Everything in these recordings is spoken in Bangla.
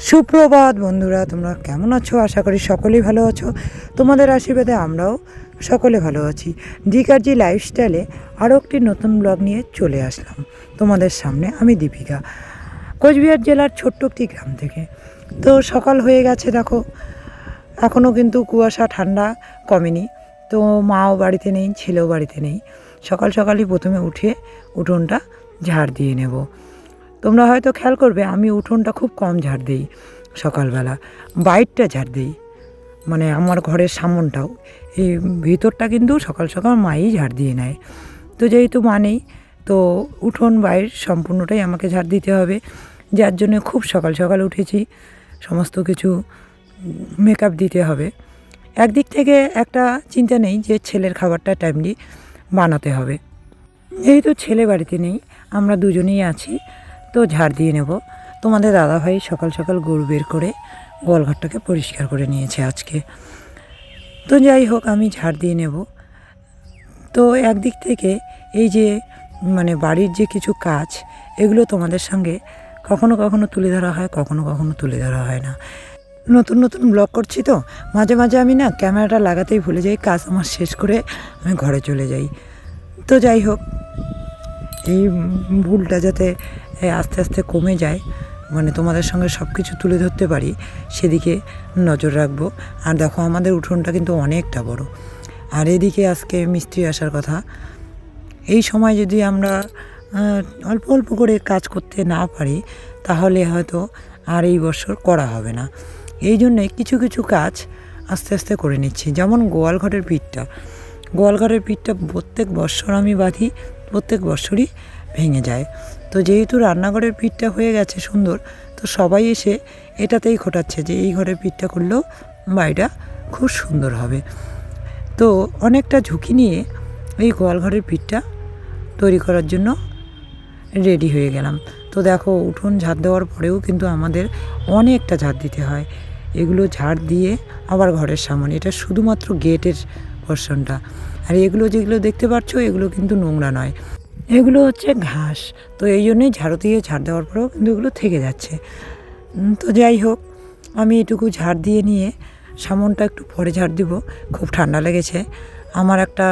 সুপ্রভাত বন্ধুরা, তোমরা কেমন আছো? আশা করি সকলেই ভালো আছো। তোমাদের আশীর্বাদে আমরাও সকলে ভালো আছি। ডিকারজি লাইফস্টাইলে আরও একটি নতুন ব্লগ নিয়ে চলে আসলাম তোমাদের সামনে। আমি দীপিকা, কোচবিহার জেলার ছোট্ট একটি গ্রাম থেকে। তো সকাল হয়ে গেছে, দেখো এখনও কিন্তু কুয়াশা ঠান্ডা কমেনি। তো মাও বাড়িতে নেই, ছেলেও বাড়িতে নেই। সকাল সকালই প্রথমে উঠে উঠোনটা ঝাড় দিয়ে নেব। তোমরা হয়তো খেয়াল করবে আমি উঠোনটা খুব কম ঝাড় দিই সকালবেলা, বাইরটা ঝাড় দিই, মানে আমার ঘরের সামনটাও। এই ভিতরটা কিন্তু সকাল সকাল মাই ঝাড় দিয়ে নেয়। তো যেহেতু মা নেই, তো উঠোন বাইর সম্পূর্ণটাই আমাকে ঝাড় দিতে হবে, যার জন্য খুব সকাল সকাল উঠেছি। সমস্ত কিছু মেকআপ দিতে হবে। একদিক থেকে একটা চিন্তা নেই যে ছেলের খাবারটা টাইমলি বানাতে হবে। যেহেতু ছেলে বাড়িতে নেই, আমরা দুজনেই আছি, তো ঝাড় দিয়ে নেব। তোমাদের দাদাভাই সকাল সকাল গরু বের করে গোয়ালঘরটাকে পরিষ্কার করে নিয়েছে আজকে। তো যাই হোক, আমি ঝাড় দিয়ে নেব। তো একদিক থেকে এই যে মানে বাড়ির যে কিছু কাজ, এগুলো তোমাদের সঙ্গে কখনো কখনো তুলে ধরা হয়, কখনো কখনো তুলে ধরা হয় না। নতুন নতুন ব্লগ করছি তো মাঝে মাঝে আমি না ক্যামেরাটা লাগাতেই ভুলে যাই, কাজ আমার শেষ করে আমি ঘরে চলে যাই। তো যাই হোক, এই ভুলটা যাতে আস্তে আস্তে কমে যায়, মানে তোমাদের সঙ্গে সব কিছু তুলে ধরতে পারি, সেদিকে নজর রাখবো। আর দেখো আমাদের উঠোনটা কিন্তু অনেকটা বড়। আর এদিকে আজকে মিস্ত্রি আসার কথা। এই সময় যদি আমরা অল্প অল্প করে কাজ করতে না পারি, তাহলে হয়তো আর এই বছর করা হবে না। এই জন্যে কিছু কিছু কাজ আস্তে আস্তে করে নিচ্ছি। যেমন গোয়ালঘরের পিঠটা প্রত্যেক বৎসর আমি বাঁধি, প্রত্যেক বৎসরই ভেঙে যায়। তো যেহেতু রান্নাঘরের পিঠটা হয়ে গেছে সুন্দর, তো সবাই এসে এটাতেই খোটাচ্ছে যে এই ঘরের পিঠটা করলেও বাড়িটা খুব সুন্দর হবে। তো অনেকটা ঝুঁকি নিয়ে এই গোয়ালঘরের পিঠটা তৈরি করার জন্য রেডি হয়ে গেলাম। তো দেখো, উঠোন ঝাড় দেওয়ার পরেও কিন্তু আমাদের অনেকটা ঝাড় দিতে হয়। এগুলো ঝাড় দিয়ে আবার ঘরের সামনে, এটা শুধুমাত্র গেটের পোর্শনটা। আর এগুলো যেগুলো দেখতে পাচ্ছ, এগুলো কিন্তু নোংরা নয়, এগুলো হচ্ছে ঘাস। তো এই জন্যই ঝাড়ু দিয়ে ঝাড় দেওয়ার পরেও কিন্তু এগুলো থেকে যাচ্ছে। তো যাই হোক, আমি এটুকু ঝাড় দিয়ে নিয়ে সামনটা একটু পরে ঝাড় দিব। খুব ঠান্ডা লেগেছে। আমার একটা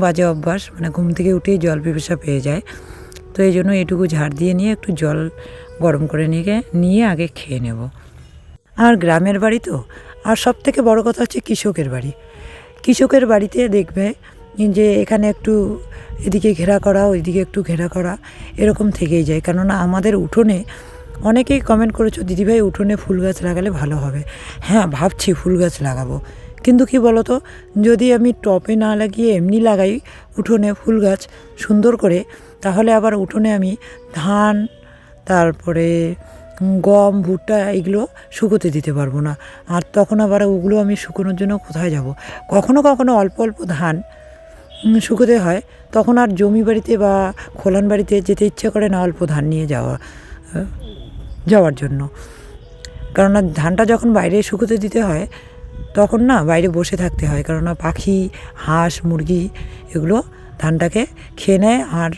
বাজে অভ্যাস, মানে ঘুম থেকে উঠেই জল পিপাসা পেয়ে যায়। তো এই জন্য এটুকু ঝাড় দিয়ে নিয়ে একটু জল গরম করে নিয়ে আগে খেয়ে নেব। আর গ্রামের বাড়ি তো, আর সব থেকে বড় কথা হচ্ছে কৃষকের বাড়িতে দেখবে যে এখানে একটু এদিকে ঘেরা করা, ওইদিকে একটু ঘেরা করা, এরকম থেকেই যায়। কেননা আমাদের উঠোনে অনেকেই কমেন্ট করেছো, দিদিভাই উঠোনে ফুল গাছ লাগালে ভালো হবে। হ্যাঁ, ভাবছি ফুল গাছ লাগাবো, কিন্তু কি বলো তো, যদি আমি টবে না লাগিয়ে এমনি লাগাই উঠোনে ফুল গাছ সুন্দর করে, তাহলে আবার উঠোনে আমি ধান, তারপরে গম, ভুট্টা এগুলো শুকোতে দিতে পারবো না। আর তখন আবার ওগুলো আমি শুকোনোর জন্য কোথায় যাব? কখনো কখনো অল্প অল্প ধান শুকোতে হয়, তখন আর জমি বাড়িতে বা খোলান বাড়িতে যেতে ইচ্ছে করে না অল্প ধান নিয়ে যাওয়ার জন্য। কেননা ধানটা যখন বাইরে শুকোতে দিতে হয়, তখন না বাইরে বসে থাকতে হয়, কেননা পাখি, হাঁস, মুরগি এগুলো ধানটাকে খেয়ে নেয়, আর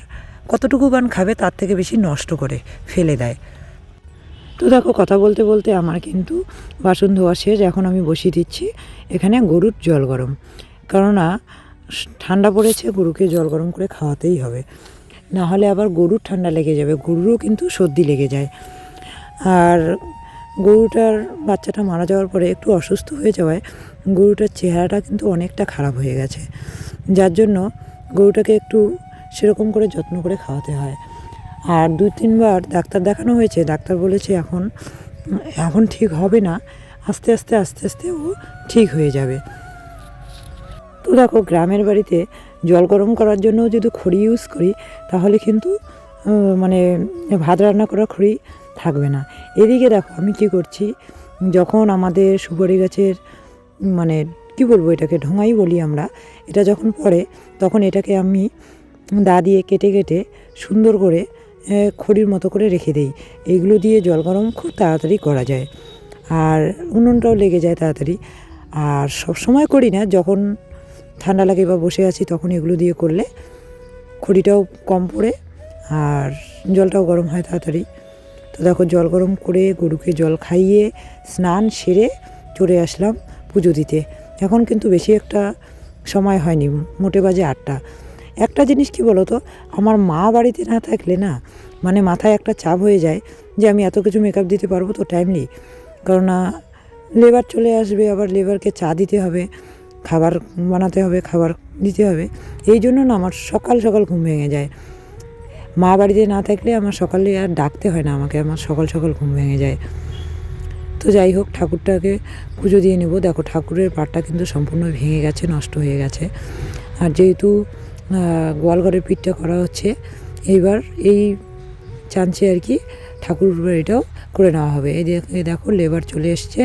কতটুকু গান খাবে তার থেকে বেশি নষ্ট করে ফেলে দেয়। তো দেখো, কথা বলতে বলতে আমার কিন্তু বাসন ধোয়া শেষ। এখন আমি বসিয়ে দিচ্ছি এখানে গরুর জল গরম, কেননা ঠান্ডা পড়েছে, গরুকে জল গরম করে খাওয়াতেই হবে, না হলে আবার গরুর ঠান্ডা লেগে যাবে, গরুরও কিন্তু সর্দি লেগে যায়। আর গরুটার বাচ্চাটা মারা যাওয়ার পরে একটু অসুস্থ হয়ে যাওয়ায় গরুটার চেহারাটা কিন্তু অনেকটা খারাপ হয়ে গেছে, যার জন্য গরুটাকে একটু সেরকম করে যত্ন করে খাওয়াতে হয়। আর 2-3 বার ডাক্তার দেখানো হয়েছে, ডাক্তার বলেছে এখন ঠিক হবে না, আস্তে আস্তে ও ঠিক হয়ে যাবে। তো দেখো, গ্রামের বাড়িতে জল গরম করার জন্য যদি খড়ি ইউজ করি, তাহলে কিন্তু মানে ভাত রান্না করা খড়ি থাকবে না। এদিকে দেখো আমি কি করছি, যখন আমাদের সুপারি গাছের মানে কি বলবো, এটাকে ঢোঙাই বলি আমরা, এটা যখন পড়ে তখন এটাকে আমি দা দিয়ে কেটে কেটে সুন্দর করে খড়ির মতো করে রেখে দিই। এইগুলো দিয়ে জল গরম খুব তাড়াতাড়ি করা যায়, আর উনুনটাও লেগে যায় তাড়াতাড়ি। আর সব সময় করি না, যখন ঠান্ডা লাগে বা বসে আছি তখন এগুলো দিয়ে করলে খড়িটাও কম পড়ে আর জলটাও গরম হয় তাড়াতাড়ি। তো তো দেখো জল গরম করে গরুকে জল খাইয়ে স্নান সেরে চলে আসলাম পুজো দিতে। এখন কিন্তু বেশি একটা সময় হয়নি, মোটে বাজে 8টা। একটা জিনিস কি বলো তো, আমার মা বাড়িতে না থাকলে না মানে মাথায় একটা চাপ হয়ে যায় যে আমি এত কিছু মেকআপ দিতে পারবো তো টাইমলি, কেননা লেবার চলে আসবে, আবার লেবারকে চা দিতে হবে, খাবার বানাতে হবে, খাবার দিতে হবে। এই জন্য না আমার সকাল সকাল ঘুম ভেঙে যায়। মা বাড়িতে না থাকলে আমার সকালে আর ডাকতে হয় না আমাকে, আমার সকাল সকাল ঘুম ভেঙে যায়। তো যাই হোক, ঠাকুরটাকে পুজো দিয়ে নেব। দেখো ঠাকুরের পাটটা কিন্তু সম্পূর্ণ ভেঙে গেছে, নষ্ট হয়ে গেছে। আর যেহেতু গোয়ালঘরের পিঠটা করা হচ্ছে, এইবার এই চান্সে আর কি ঠাকুর বাড়িটাও করে নেওয়া হবে। এই দেখো লেবার চলে এসছে।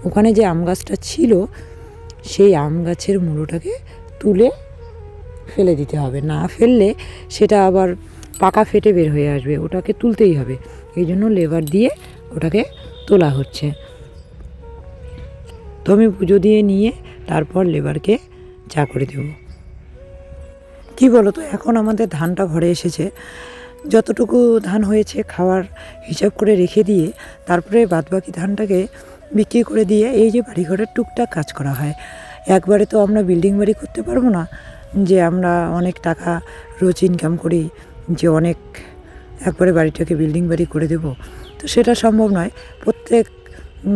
ওখানে যে আম গাছটা ছিল সেই আম গাছের মুলোটাকে তুলে ফেলে দিতে হবে, না ফেললে সেটা আবার পাকা ফেটে বের হয়ে আসবে, ওটাকে তুলতেই হবে। এই জন্য লেবার দিয়ে ওটাকে তোলা হচ্ছে। তো আমি পুজো দিয়ে নিয়ে তারপর লেবারকে চা করে দেব। কি বলো তো, এখন আমাদের ধানটা ঘরে এসেছে, যতটুকু ধান হয়েছে খাওয়ার হিসাব করে রেখে দিয়ে তারপরে বাদবাকি ধানটাকে বিক্রি করে দিয়ে এই যে বাড়িঘরের টুকটাক কাজ করা হয়। একবারে তো আমরা বিল্ডিং বাড়ি করতে পারবো না যে আমরা অনেক টাকা রোজ ইনকাম করি, যে অনেক একবারে বাড়িটাকে বিল্ডিং বাড়ি করে দেব, তো সেটা সম্ভব নয়। প্রত্যেক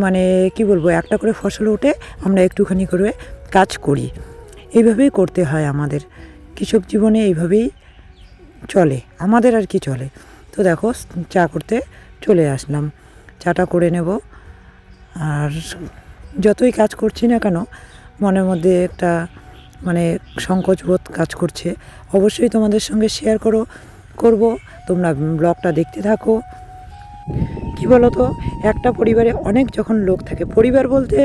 মানে কি বলবো, একটা করে ফসল ওঠে, আমরা একটুখানি করে কাজ করি। এইভাবেই করতে হয় আমাদের কৃষক জীবনে, এইভাবেই চলে আমাদের আর কি চলে। তো দেখো চা করতে চলে আসলাম, চাটা করে নেব। আর যতই কাজ করছি না কেন মনের মধ্যে একটা মানে সংকোচবোধ কাজ করছে। অবশ্যই তোমাদের সঙ্গে শেয়ার করব, তোমরা ব্লগটা দেখতে থাকো। কি বলো তো, একটা পরিবারে অনেক যখন লোক থাকে, পরিবার বলতে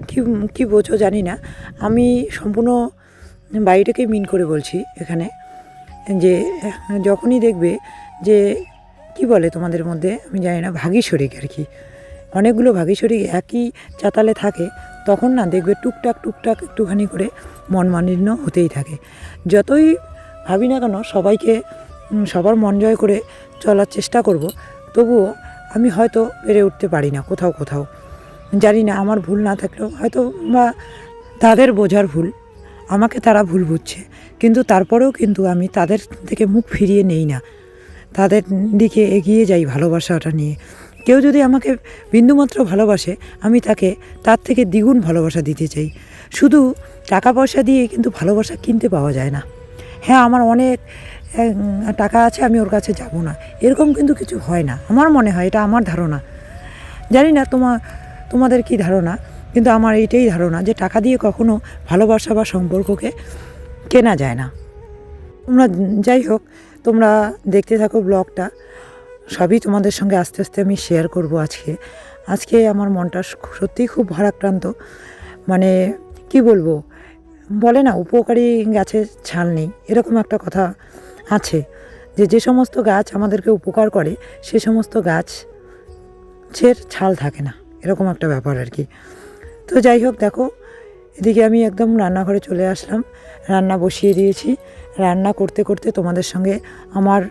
কি কি বোঝো জানি না, আমি সম্পূর্ণ বাড়িটাকেই মিন করে বলছি এখানে, যে যখনই দেখবে যে কি বলে তোমাদের মধ্যে আমি জানি না, ভাগী শরিক আর কি, অনেকগুলো ভাগী শরিক একই চাতালে থাকে, তখন না দেখবে টুকটাক টুকটাক একটুখানি করে মন মালিন্য হতেই থাকে। যতই ভাবি না কেন সবাইকে সবার মন জয় করে চলার চেষ্টা করব, তবুও আমি হয়তো পেরে উঠতে পারি না কোথাও কোথাও, জানি না আমার ভুল না থাকলেও হয়তো বা তাদের বোঝার ভুল, আমাকে তারা ভুল বুঝছে, কিন্তু তারপরেও কিন্তু আমি তাদের থেকে মুখ ফিরিয়ে নেই না, তাদের দিকে এগিয়ে যাই ভালোবাসাটা নিয়ে। কেউ যদি আমাকে বিন্দুমাত্র ভালোবাসে, আমি তাকে তার থেকে দ্বিগুণ ভালোবাসা দিতে চাই। শুধু টাকা পয়সা দিয়ে কিন্তু ভালোবাসা কিনতে পাওয়া যায় না। হ্যাঁ, আমার অনেক টাকা আছে, আমি ওর কাছে যাব না, এরকম কিন্তু কিছু হয় না, আমার মনে হয়, এটা আমার ধারণা। জানি না তোমাদের কি ধারণা, কিন্তু আমার এইটাই ধারণা যে টাকা দিয়ে কখনো ভালোবাসা বা সম্পর্ককে কেনা যায় না। তোমরা যাই হোক, তোমরা দেখতে থাকো ব্লগটা, সবই তোমাদের সঙ্গে আস্তে আস্তে আমি শেয়ার করব। আজকে আমার মনটা সত্যিই খুব ভারাক্রান্ত। মানে কি বলবো, বলে না উপকারী গাছের ছাল নেই, এরকম একটা কথা আছে, যে সমস্ত গাছ আমাদেরকে উপকার করে সে সমস্ত গাছের ছাল থাকে না, এরকম একটা ব্যাপার আর কি। তো যাই হোক, দেখো এদিকে আমি একদম রান্নাঘরে চলে আসলাম, রান্না বসিয়ে দিয়েছি। রান্না করতে করতে তোমাদের সঙ্গে আমার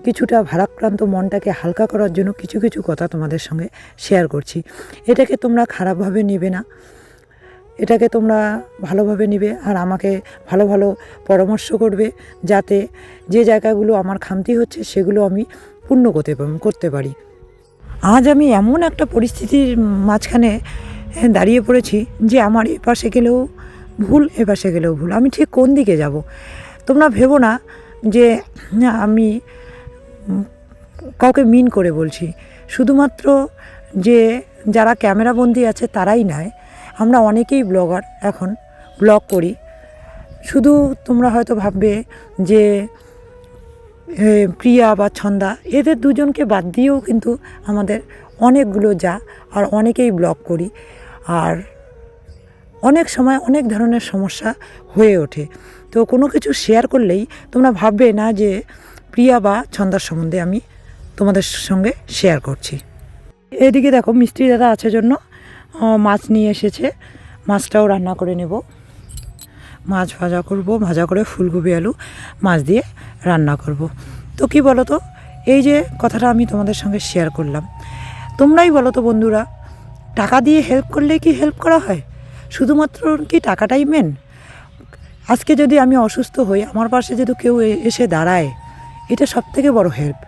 কিছুটা ভারাক্রান্ত মনটাকে হালকা করার জন্য কিছু কিছু কথা তোমাদের সঙ্গে শেয়ার করছি। এটাকে তোমরা খারাপভাবে নেবে না, এটাকে তোমরা ভালোভাবে নেবে, আর আমাকে ভালো ভালো পরামর্শ করবে, যাতে যে জায়গাগুলো আমার খামতি হচ্ছে সেগুলো আমি পূর্ণ করতে পারি। আজ আমি এমন একটা পরিস্থিতির মাঝখানে দাঁড়িয়ে পড়েছি যে আমার এপাশে গেলেও ভুল, এপাশে গেলেও ভুল, আমি ঠিক কোন দিকে যাব। তোমরা ভেবো না যে আমি কাউকে মিন করে বলছি, শুধুমাত্র যে যারা ক্যামেরাবন্দি আছে তারাই নয়, আমরা অনেকেই ব্লগার, এখন ব্লগ করি। শুধু তোমরা হয়তো ভাববে যে প্রিয়া বা ছন্দা, এদের দুজনকে বাদ দিয়েও কিন্তু আমাদের অনেকগুলো আর অনেকেই ব্লগ করি, আর অনেক সময় অনেক ধরনের সমস্যা হয়ে ওঠে। তো কোনো কিছু শেয়ার করলেই তোমরা ভাববে না যে প্রিয়া বা ছন্দার সম্বন্ধে আমি তোমাদের সঙ্গে শেয়ার করছি। এদিকে দেখো মিস্ত্রি দাদা আছে জন্য মাছ নিয়ে এসেছে, মাছটাও রান্না করে নেব। মাছ ভাজা করব, ভাজা করে ফুলকপি আলু মাছ দিয়ে রান্না করব। তো কি বলো তো, এই যে কথাটা আমি তোমাদের সঙ্গে শেয়ার করলাম, তোমরাই বলো তো বন্ধুরা, টাকা দিয়ে হেল্প করলে কি হেল্প করা হয়? শুধুমাত্র কি টাকাটাই মেন? আজকে যদি আমি অসুস্থ হই, আমার পাশে যদি কেউ এসে দাঁড়ায়, এটা সবথেকে বড় হেল্প।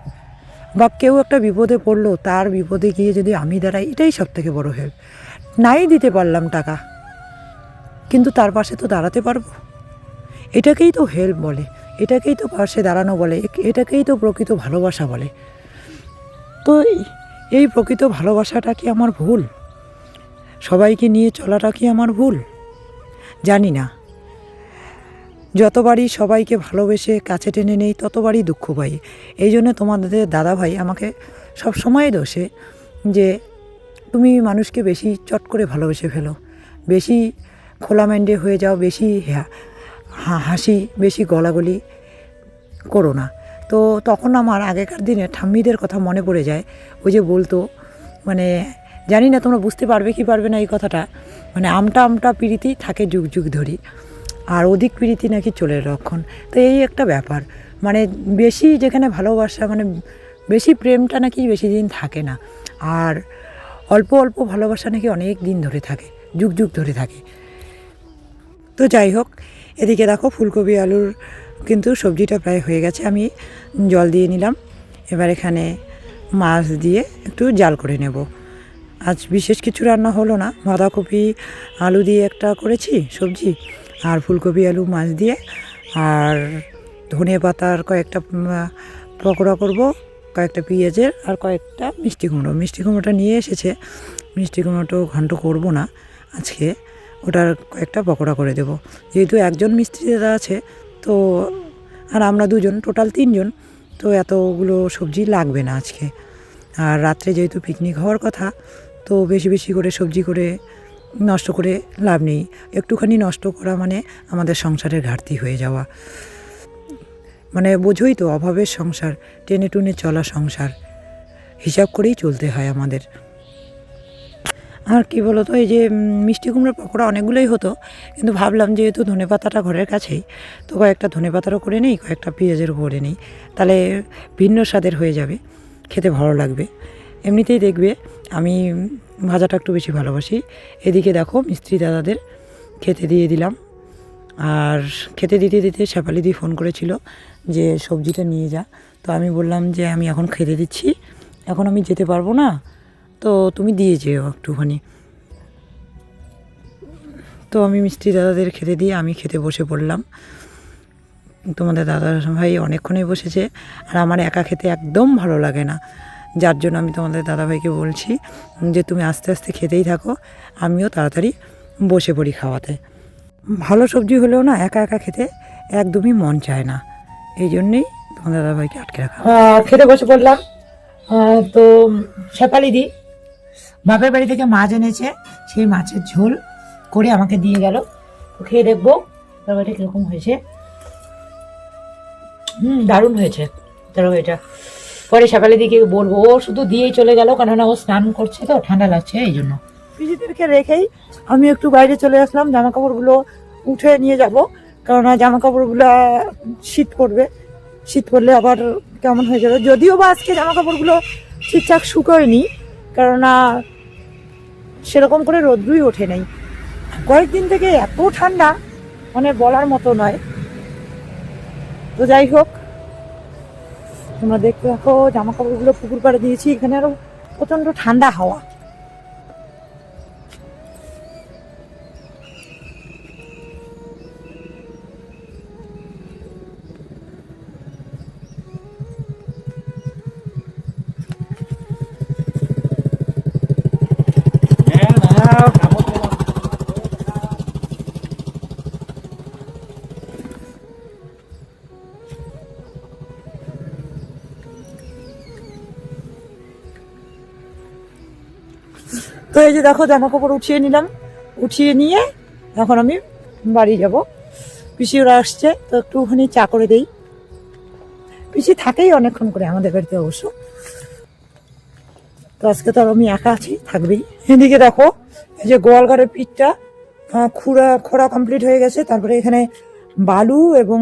বা কেউ একটা বিপদে পড়লো, তার বিপদে গিয়ে যদি আমি দাঁড়াই, এটাই সবথেকে বড় হেল্প। নাই দিতে পারলাম টাকা, কিন্তু তার পাশে তো দাঁড়াতে পারবো। এটাকেই তো হেল্প বলে, এটাকেই তো পাশে দাঁড়ানো বলে, এটাকেই তো প্রকৃত ভালোবাসা বলে। তো এই প্রকৃত ভালোবাসাটা কি আমার ভুল? সবাইকে নিয়ে চলাটা কি আমার ভুল? জানি না। যতবারই সবাইকে ভালোবেসে কাছে টেনে নেই, ততবারই দুঃখ পাই। এই জন্য তোমাদের দাদাভাই আমাকে সব সময় দোষে যে তুমি মানুষকে বেশি চট করে ভালোবেসে ফেলো, বেশি খোলামেন্ডে হয়ে যাও, বেশি হাসি, বেশি গলাগলি করো না। তো তখন আমার আগেকার দিনে ঠাম্মিদের কথা মনে পড়ে যায়। ওই যে বলতো, মানে জানি না তোমরা বুঝতে পারবে কি পারবে না এই কথাটা, মানে আমটা আমটা পিরিতি থাকে যুগ যুগ ধরি, আর অধিক প্রীতি নাকি চোরের লক্ষণ। তো এই একটা ব্যাপার, মানে বেশি যেখানে ভালোবাসা, মানে বেশি প্রেমটা নাকি বেশি দিন থাকে না, আর অল্প অল্প ভালোবাসা নাকি অনেক দিন ধরে থাকে, যুগ যুগ ধরে থাকে। তো যাই হোক, এদিকে দেখো ফুলকপি আলুর কিন্তু সবজিটা প্রায় হয়ে গেছে, আমি জল দিয়ে নিলাম। এবার এখানে মাছ দিয়ে একটু জাল করে নেব। আজ বিশেষ কিছু রান্না হলো না, বাঁধাকপি আলু দিয়ে একটা করেছি সবজি, আর ফুলকপি আলু মাছ দিয়ে, আর ধনে পাতার কয়েকটা পকোড়া করব, কয়েকটা পেঁয়াজের, আর কয়েকটা মিষ্টি কুমড়ো। মিষ্টি কুমড়োটা নিয়ে এসেছে, মিষ্টি কুমড়োটা ঘন্ট করব না আজকে, ওটার কয়েকটা পকোড়া করে দেব। যেহেতু একজন মিস্ত্রি দাদা আছে, তো আর আমরা দুজন, টোটাল 3 জন, তো এতগুলো সবজি লাগবে না আজকে। আর রাত্রে যেহেতু পিকনিক হওয়ার কথা, তো বেশি বেশি করে সবজি করে নষ্ট করে লাভ নেই। একটুখানি নষ্ট করা মানে আমাদের সংসারের ঘাটতি হয়ে যাওয়া। মানে বোঝোই তো, অভাবের সংসার, টেনে টুনে চলা সংসার, হিসাব করেই চলতে হয় আমাদের। আর কি বলো তো, এই যে মিষ্টি কুমড়োর পকোড়া অনেকগুলোই হতো, কিন্তু ভাবলাম যেহেতু ধনেপাতাটা ঘরের কাছেই, তো কয়েকটা ধনেপাতারও করে নেই, কয়েকটা পেঁয়াজেরও করে নেই, তাহলে ভিন্ন স্বাদের হয়ে যাবে, খেতে ভালো লাগবে। এমনিতেই দেখবে আমি ভাজাটা একটু বেশি ভালোবাসি। এদিকে দেখো মিস্ত্রি দাদাদের খেতে দিয়ে দিলাম, আর খেতে দিতে দিতে শেফালিদি ফোন করেছিল যে সবজিটা নিয়ে যা। তো আমি বললাম যে আমি এখন খেতে দিচ্ছি, এখন আমি যেতে পারবো না, তো তুমি দিয়ে যেও একটুখানি। তো আমি মিস্ত্রি দাদাদের খেতে দিয়ে আমি খেতে বসে পড়লাম। তোমাদের দাদা ভাই অনেকক্ষণই বসেছে, আর আমার একা খেতে একদম ভালো লাগে না, যার জন্য আমি তোমাদের দাদাভাইকে বলছি যে তুমি আস্তে আস্তে খেতেই থাকো, আমিও তাড়াতাড়ি বসে পড়ি খাওয়াতে। ভালো সবজি হলেও না একা একা খেতে একদমই মন চায় না, এই জন্যেই তোমাদের দাদাভাইকে আটকে রাখা। খেতে বসে পড়লাম। তো শেফালিদি বাপের বাড়ি থেকে মাছ এনেছে, সেই মাছের ঝোল করে আমাকে দিয়ে গেল, খেয়ে দেখবো তরকারিটা কীরকম হয়েছে। দারুণ হয়েছে তরকারিটা। পরে শেফালিদিকে বলবো, ও শুধু দিয়েই চলে গেল, কেননা ও স্নান করছে তো ঠান্ডা লাগছে এই জন্য। পিজিদেরকে রেখেই আমি একটু বাইরে চলে আসলাম, জামা কাপড়গুলো উঠে নিয়ে যাব, কেননা জামা কাপড়গুলো শীত পড়বে, শীত পড়লে আবার কেমন হয়ে যাবে। যদিও বা আজকে জামা কাপড়গুলো ঠিকঠাক শুকোয়নি, কেননা সেরকম করে রোদ্রুই ওঠে নাই। কয়েকদিন থেকে এত ঠান্ডা, মানে বলার মতো নয়। তো যাই হোক, তোমরা দেখতে দেখো জামা কাপড়গুলো পুকুর পাড়ে দিয়েছি, এখানে আরো প্রচন্ড ঠান্ডা হাওয়া। তো এই যে দেখো জামা কাপড় উঠিয়ে নিলাম, উঠিয়ে নিয়ে এখন আমি বাড়ি যাব। পিসি ওরা আসছে, তো একটুখানি চা করে দেই। পিসি থাকেই অনেকক্ষণ করে আমাদের বাড়িতে অবশ্য, তো আজকে তো আর আমি একা আছি, থাকবেই। এদিকে দেখো এই যে গোয়ালঘরের পিঠটা খোঁড়া কমপ্লিট হয়ে গেছে, তারপরে এখানে বালু এবং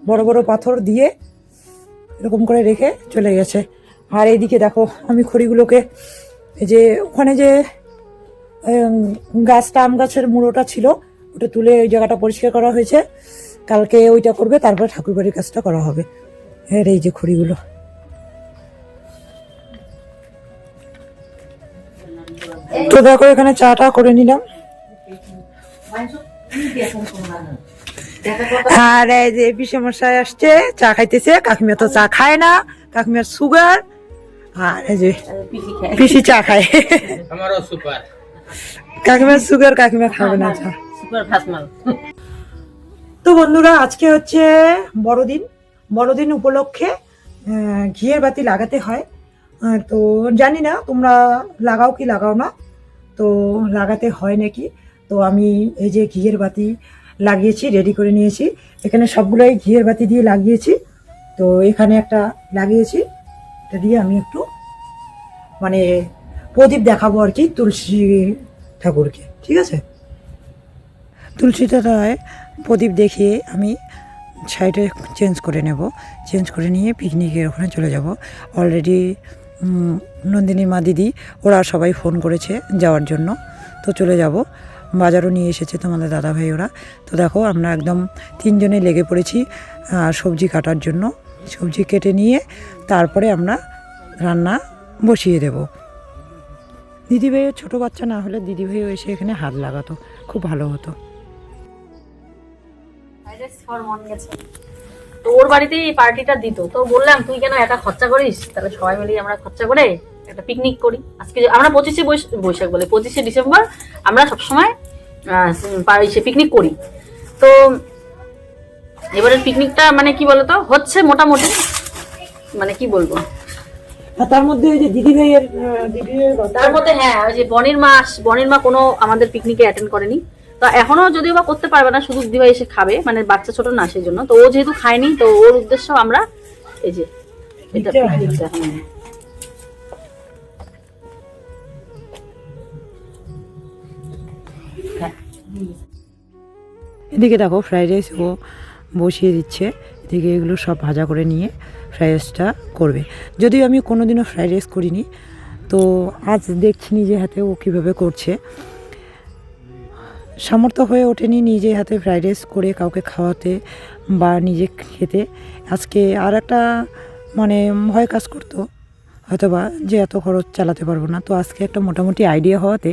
বড় বড় পাথর দিয়ে এরকম করে রেখে চলে গেছে। আর এইদিকে দেখো আমি খড়িগুলোকে এই যে ওখানে যে গাছটা আম গাছের মুড়োটা ছিল ওটা তুলে ওই জায়গাটা পরিষ্কার করা হয়েছে, কালকে ওইটা করবে, তারপরে ঠাকুরবাড়ির কাজটা করা হবে। হ্যাঁ এই যে খড়িগুলো। তো দেখো এখানে চাটা করে নিলাম। আর এই যে পিসেমশাই আসছে, চা খাইতেছে। কাকিমা তো চা খায় না, কাকিমার সুগার। আর এই যে পিসি চা খায়, আমারও সুপার। কাকিমার সুগার, কাকিমা খাবে না চা। সুপার ফাসমাল। তো বন্ধুরা আজকে হচ্ছে বড়দিন। বড়দিন উপলক্ষে ঘিয়ের বাতি লাগাতে হয়। তো জানি না তোমরা লাগাও কি লাগাও না, তো লাগাতে হয় নাকি। তো আমি এই যে ঘিয়ের বাতি লাগিয়েছি, রেডি করে নিয়েছি। এখানে সবগুলোই ঘিয়ের বাতি দিয়ে লাগিয়েছি। তো এখানে একটা লাগিয়েছি, এটা দিয়ে আমি একটু মানে প্রদীপ দেখাবো আর কি তুলসী ঠাকুরকে, ঠিক আছে। তুলসী তলায় প্রদীপ দেখিয়ে আমি সাইডে চেঞ্জ করে নেব, চেঞ্জ করে নিয়ে পিকনিকের ওখানে চলে যাব। অলরেডি নন্দিনী মা দিদি ওরা সবাই ফোন করেছে যাওয়ার জন্য, তো চলে যাব। বাজারও নিয়ে এসেছে তোমাদের দাদাভাই ওরা। তো দেখো আমরা একদম তিনজনে লেগে পড়েছি সবজি কাটার জন্য। সবজি কেটে নিয়ে তারপরে আমরা রান্না বসিয়ে দেব। দিদিভাইয়ের ছোটো বাচ্চা না হলে দিদিভাইও এসে এখানে হাত লাগাতো, খুব ভালো হতো। মন গেছে তো ওর বাড়িতেই পার্টিটা দিত, তো বললাম তুই কেন একা খরচা করিস, তাহলে সবাই মিলে আমরা খরচা করে একটা পিকনিক করি। আজকে আমরা 25শে বৈশাখ বলে 25শে ডিসেম্বর আমরা সবসময় পিকনিক করি। তো এবারের পিকনিকটা মানে কি বলতো হচ্ছে মোটামুটি, মানে কি বলবো, তার মধ্যে ওই যে দিদিভাইয়ের তার মধ্যে হ্যাঁ ওই যে বনির মা কোনো আমাদের পিকনিকে অ্যাটেন্ড করেনি। তো এখনো যদিও বা করতে পারবে না, শুধু দিদিভাই এসে খাবে, মানে বাচ্চা ছোট না সেই জন্য। তো ও যেহেতু খায়নি, তো ওর উদ্দেশ্য আমরা এই যে এটা পিকনিকটা। এদিকে দেখো ফ্রাইড রাইস ও বসিয়ে দিচ্ছে, এদিকে এগুলো সব ভাজা করে নিয়ে ফ্রাইড রাইসটা করবে। যদিও আমি কোনোদিনও ফ্রাইড রাইস করিনি, তো আজ দেখছি নিজে হাতে ও কীভাবে করছে। সামর্থ্য হয়ে ওঠেনি নিজে হাতে ফ্রাইড রাইস করে কাউকে খাওয়াতে বা নিজে খেতে। আজকে আর একটা মানে ভয় কাজ করতো হয়তোবা যে এত খরচ চালাতে পারবো না। তো আজকে একটা মোটামুটি আইডিয়া হওয়াতে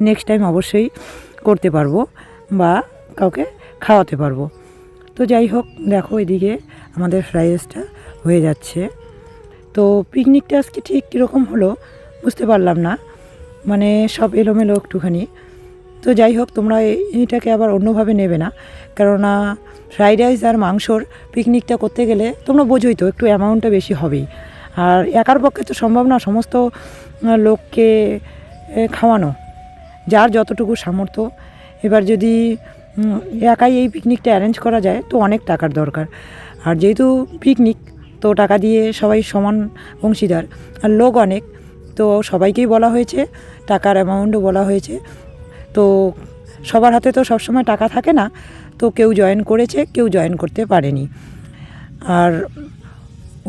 নেক্সট টাইম অবশ্যই করতে পারবো বা কাউকে খাওয়াতে পারবো। তো যাই হোক দেখো এদিকে আমাদের ফ্রাইড রাইসটা হয়ে যাচ্ছে। তো পিকনিকটা আজকে ঠিক কীরকম হলো বুঝতে পারলাম না, মানে সব এলোমেলো একটুখানি। তো যাই হোক তোমরা এইটাকে আবার অন্যভাবে নেবে না, কেননা ফ্রাইড রাইস আর মাংসর পিকনিকটা করতে গেলে তোমরা বোঝোই তো একটু অ্যামাউন্টটা বেশি হবেই। আর একার পক্ষে তো সম্ভব না সমস্ত লোককে খাওয়ানো, যার যতটুকু সামর্থ্য। এবার যদি একাই এই পিকনিকটা অ্যারেঞ্জ করা যায় তো অনেক টাকার দরকার। আর যেহেতু পিকনিক তো টাকা দিয়ে সবাই সমান অংশীদার, আর লোক অনেক, তো সবাইকেই বলা হয়েছে, টাকার অ্যামাউন্টও বলা হয়েছে। তো সবার হাতে তো সবসময় টাকা থাকে না, তো কেউ জয়েন করেছে, কেউ জয়েন করতে পারেনি। আর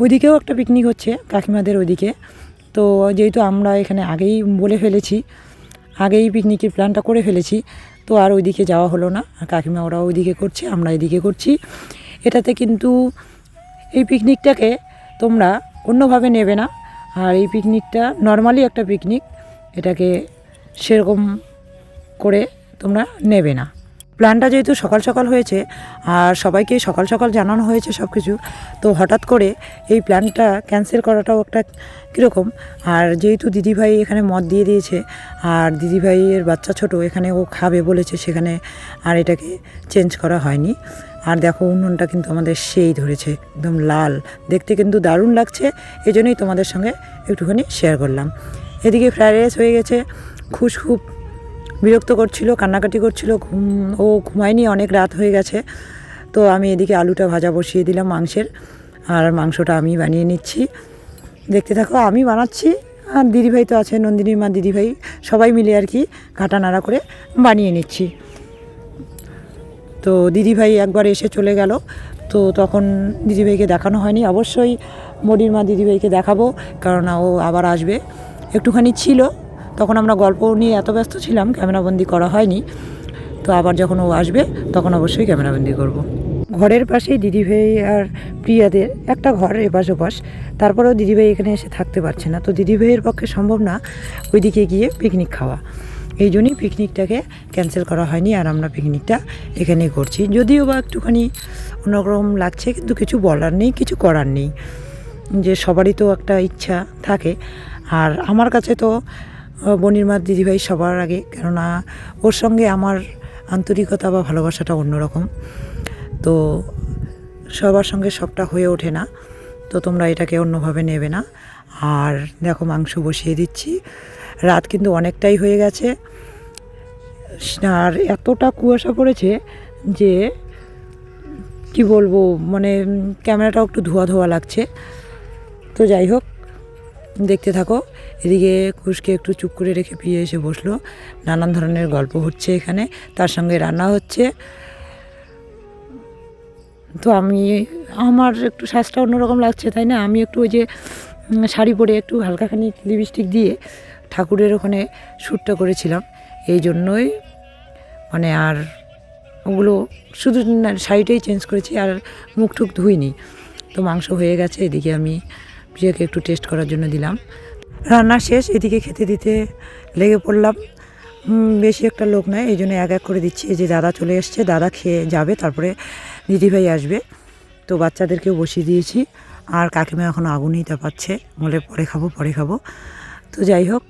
ওইদিকেও একটা পিকনিক হচ্ছে কাকিমাদের ওইদিকে। তো যেহেতু আমরা এখানে আগেই বলে ফেলেছি, আগেই পিকনিকের প্ল্যানটা করে ফেলেছি, তো আর ওইদিকে যাওয়া হলো না। আর কাকিমা ওরা ওইদিকে করছে, আমরা এদিকে করছি। এটাতে কিন্তু এই পিকনিকটাকে তোমরা অন্যভাবে নেবে না। আর এই পিকনিকটা নর্মালি একটা পিকনিক, এটাকে সেরকম করে তোমরা নেবে না। প্ল্যানটা যেহেতু সকাল সকাল হয়েছে আর সবাইকে সকাল সকাল জানানো হয়েছে সব কিছু, তো হঠাৎ করে এই প্ল্যানটা ক্যান্সেল করাটাও একটা কীরকম। আর যেহেতু দিদিভাই এখানে মত দিয়ে দিয়েছে আর দিদিভাইয়ের বাচ্চা ছোট, এখানে ও খাবে বলেছে, সেখানে আর এটাকে চেঞ্জ করা হয়নি। আর দেখো উনুনটা কিন্তু আমাদের সেই ধরেছে, একদম লাল, দেখতে কিন্তু দারুণ লাগছে, এই জন্যই তোমাদের সঙ্গে একটুখানি শেয়ার করলাম। এদিকে ফ্রাইড রাইস হয়ে গেছে, খুব বিরক্ত করছিল, কান্নাকাটি করছিল, ও ঘুমায়নি, অনেক রাত হয়ে গেছে। তো আমি এদিকে আলুটা ভাজা বসিয়ে দিলাম মাংসের, আর মাংসটা আমি বানিয়ে নিচ্ছি। দেখতে থাকো, আমি বানাচ্ছি আর দিদিভাই তো আছে, নন্দিনীর মা দিদিভাই সবাই মিলে আর কি ঘাটা নাড়া করে বানিয়ে নিচ্ছি। তো দিদিভাই একবার এসে চলে গেল, তো তখন দিদিভাইকে দেখানো হয়নি। অবশ্যই মনির মা দিদিভাইকে দেখাবো, কারণ ও আবার আসবে। একটুখানি ছিল, তখন আমরা গল্প নিয়ে এত ব্যস্ত ছিলাম ক্যামেরাবন্দি করা হয়নি। তো আবার যখন ও আসবে তখন অবশ্যই ক্যামেরাবন্দি করব। ঘরের পাশেই দিদিভাই আর প্রিয়াদের একটা ঘর এপাশ ওপাশ, তারপরেও দিদিভাই এখানে এসে থাকতে পারছে না। তো দিদিভাইয়ের পক্ষে সম্ভব না ওইদিকে গিয়ে পিকনিক খাওয়া, এই জন্যই পিকনিকটাকে ক্যান্সেল করা হয়নি, আর আমরা পিকনিকটা এখানেই করছি। যদিও বা একটুখানি অন্যরকম লাগছে, কিন্তু কিছু বলার নেই, কিছু করার নেই, যে সবারই তো একটা ইচ্ছা থাকে। আর আমার কাছে তো বনির মা দিদিভাই সবার আগে, কেননা ওর সঙ্গে আমার আন্তরিকতা বা ভালোবাসাটা অন্যরকম। তো সবার সঙ্গে সবটা হয়ে ওঠে না, তো তোমরা এটাকে অন্যভাবে নেবে না। আর দেখো মাংস বসিয়ে দিচ্ছি, রাত কিন্তু অনেকটাই হয়ে গেছে, আর এতটা কুয়াশা পড়েছে যে কি বলবো, মানে ক্যামেরাটাও একটু ধোয়া ধোয়া লাগছে। তো যাই হোক, দেখতে থাকো। এদিকে কুশকে একটু চুপ করে রেখে পিয়ে এসে বসলো, নানান ধরনের গল্প হচ্ছে এখানে, তার সঙ্গে রান্না হচ্ছে। তো আমার একটু শ্বাসটা অন্যরকম লাগছে, তাই না? আমি একটু ওই যে শাড়ি পরে একটু হালকাখানি লিপস্টিক দিয়ে ঠাকুরের ওখানে শ্যুটটা করেছিলাম, এই জন্যই মানে আর ওগুলো শুধু শাড়িটাই চেঞ্জ করেছি, আর মুখ টুক ধুইনি। তো মাংস হয়ে গেছে, এদিকে আমি প্রিয়াকে একটু টেস্ট করার জন্য দিলাম। রান্না শেষ, এদিকে খেতে দিতে লেগে পড়লাম। বেশি একটা লোক নয়, এই জন্য এক এক করে দিচ্ছি। এই যে দাদা চলে এসছে, দাদা খেয়ে যাবে, তারপরে দিদিভাই আসবে। তো বাচ্চাদেরকেও বসিয়ে দিয়েছি, আর কাকিমা এখনও আগুনই তাপাচ্ছে, বলে পরে খাবো। তো যাই হোক,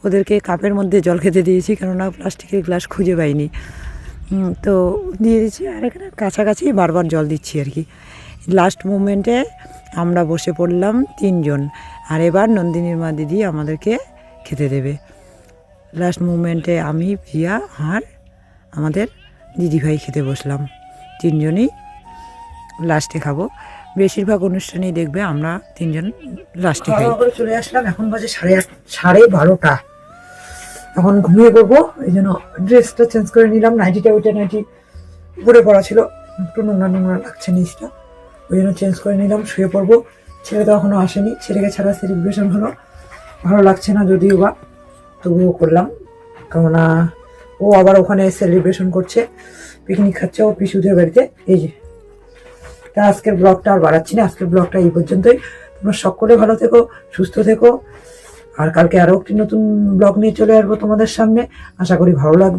ওদেরকে কাপের মধ্যে জল খেতে দিয়েছি, কেননা প্লাস্টিকের গ্লাস খুঁজে পাইনি। তো দিয়ে দিচ্ছি, আর এখানে কাছাকাছি বারবার জল দিচ্ছি আর কি। লাস্ট মুমেন্টে আমরা বসে পড়লাম 3 জন, আর এবার নন্দিনীর মা দিদি আমাদেরকে খেতে দেবে। লাস্ট মুমেন্টে আমি, প্রিয়া আর আমাদের দিদিভাই খেতে বসলাম, 3 জনই লাস্টে খাবো। বেশিরভাগ অনুষ্ঠানেই দেখবে আমরা 3 জন লাস্টে খাই। করে চলে আসলাম, এখন বাজে 12:30। এখন ঘুমিয়ে পড়বো, এই জন্য ড্রেসটা চেঞ্জ করে নিলাম। ওইটা নাইটি উপরে পড়া ছিল, একটু নোংরা লাগছে নিচটা, ওই জন্য চেঞ্জ করে নিলাম, শুয়ে পড়বো। ছেলে তো এখনো আসেনি, ছেলেকে ছাড়া সেলিব্রেশন হলো, ভালো লাগছে না যদিও বা, তবুও করলাম, কেননা ও আবার ওখানে সেলিব্রেশন করছে, পিকনিক খাচ্ছে ও পিসুদের বাড়িতে। এই যে, তা আজকের ব্লগটা আর বাড়াচ্ছি না, আজকের ব্লগটা এই পর্যন্তই। তোমরা সকলে ভালো থেকো, সুস্থ থেকো, আর কালকে আরও একটি নতুন ব্লগ নিয়ে চলে আসবো তোমাদের সামনে। আশা করি ভালো লাগবে।